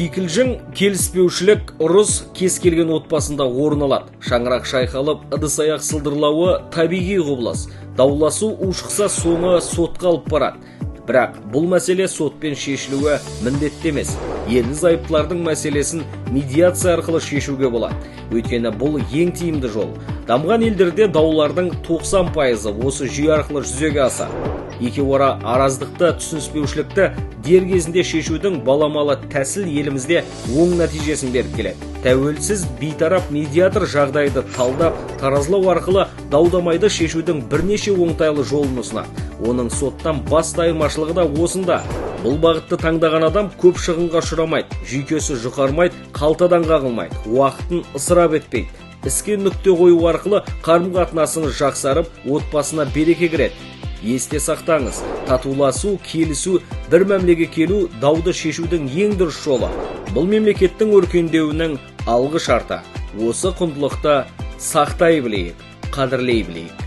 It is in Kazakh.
Кикілжің, келіспеушілік, ұрыс кез келген отбасында орын алады. Шаңырақ шайқалып, ыдыс-аяқ сылдырлауы табиғи құбылыс. Дауласу ушықса соңы сотқа алып барады. Бірақ бұл мәселе сотпен шешілуі міндетті емес. Ерлі-зайыптылардың мәселесін медиация арқылы шешуге болады. Өйткені бұл ең тиімді жол. Дамыған елдерде даулардың 90% осы жүйе арқылы жүзеге асады. Екеуара араздықты, түсініспеушілікті дер кезінде шешудің баламалы тәсіл елімізде оң нәтижесін беріп келеді. Тәуелсіз бейтарап медиатор жағдайды талдап, таразылау арқылы даудамайды шешудің бірнеше оңтайлы жолын ұсынады. Оның соттан басты айырмашылығы да осында. Бұл бағытты таңдаған адам көп шығынға ұшырамайды, жүйкесі жұқармайды, қалтадан қағылмайды, уақытын ысырап етпейді. Іске нүкте қою арқылы қарым-қатынасыңыз жақсарып, отбасына береке кіреді. Есте сақтаңыз, татуласу, келісу, бір мәмлеге келу дауды шешудің ең дұрыс жолы. Бұл мемлекеттің өркендеуінің алғы шарты. Осы құндылықты сақтай білейік, қадірлей білейік.